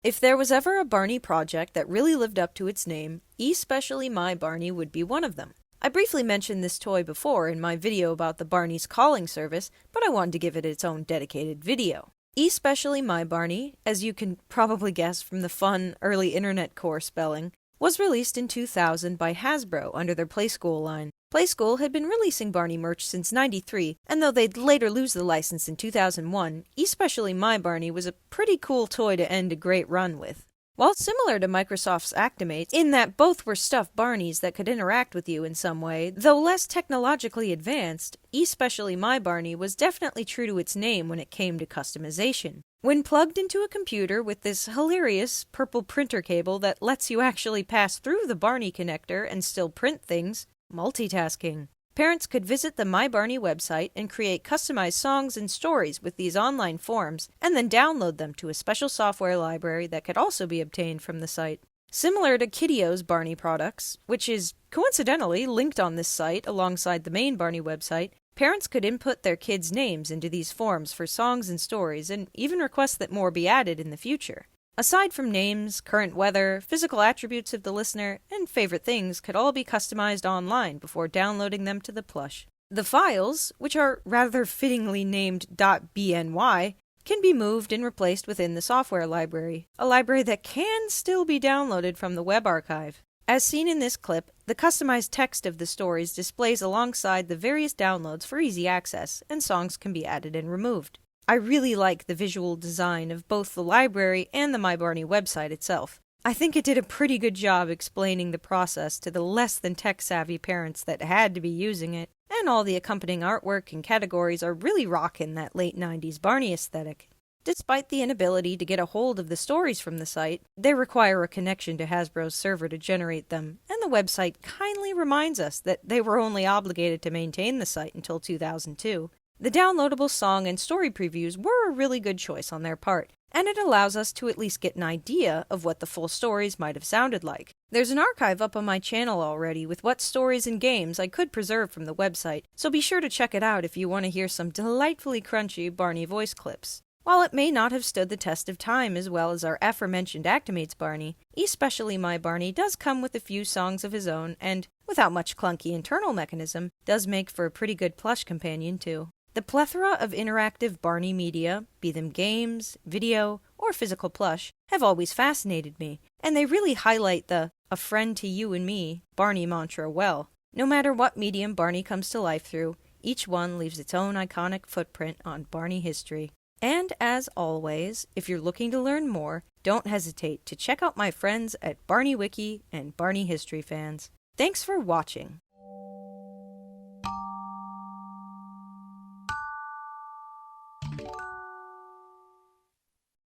If there was ever a Barney project that really lived up to its name, eSpecially My Barney would be one of them. I briefly mentioned this toy before in my video about the Barney's calling service, but I wanted to give it its own dedicated video. eSpecially My Barney, as you can probably guess from the fun early internet core spelling, was released in 2000 by Hasbro under their Playskool line. Playskool had been releasing Barney merch since '93, and though they'd later lose the license in 2001, eSpecially My Barney was a pretty cool toy to end a great run with. While similar to Microsoft's ActiMates, in that both were stuffed Barneys that could interact with you in some way, though less technologically advanced, eSpecially My Barney was definitely true to its name when it came to customization. When plugged into a computer with this hilarious purple printer cable that lets you actually pass through the Barney connector and still print things, multitasking. Parents could visit the My Barney website and create customized songs and stories with these online forms, and then download them to a special software library that could also be obtained from the site. Similar to Kideo's Barney products, which is coincidentally linked on this site alongside the main Barney website, parents could input their kids' names into these forms for songs and stories, and even request that more be added in the future. Aside from names, current weather, physical attributes of the listener, and favorite things could all be customized online before downloading them to the plush. The files, which are rather fittingly named .bny, can be moved and replaced within the software library, a library that can still be downloaded from the web archive. As seen in this clip, the customized text of the stories displays alongside the various downloads for easy access, and songs can be added and removed. I really like the visual design of both the library and the My Barney website itself. I think it did a pretty good job explaining the process to the less than tech-savvy parents that had to be using it, and all the accompanying artwork and categories are really rocking that late 90s Barney aesthetic. Despite the inability to get a hold of the stories from the site, they require a connection to Hasbro's server to generate them, and the website kindly reminds us that they were only obligated to maintain the site until 2002. The downloadable song and story previews were a really good choice on their part, and it allows us to at least get an idea of what the full stories might have sounded like. There's an archive up on my channel already with what stories and games I could preserve from the website, so be sure to check it out if you want to hear some delightfully crunchy Barney voice clips. While it may not have stood the test of time as well as our aforementioned ActiMates Barney, eSpecially My Barney does come with a few songs of his own and, without much clunky internal mechanism, does make for a pretty good plush companion too. The plethora of interactive Barney media, be them games, video, or physical plush, have always fascinated me, and they really highlight the "a friend to you and me" Barney mantra well. No matter what medium Barney comes to life through, each one leaves its own iconic footprint on Barney history. And as always, if you're looking to learn more, don't hesitate to check out my friends at Barney Wiki and Barney History Fans. Thanks for watching.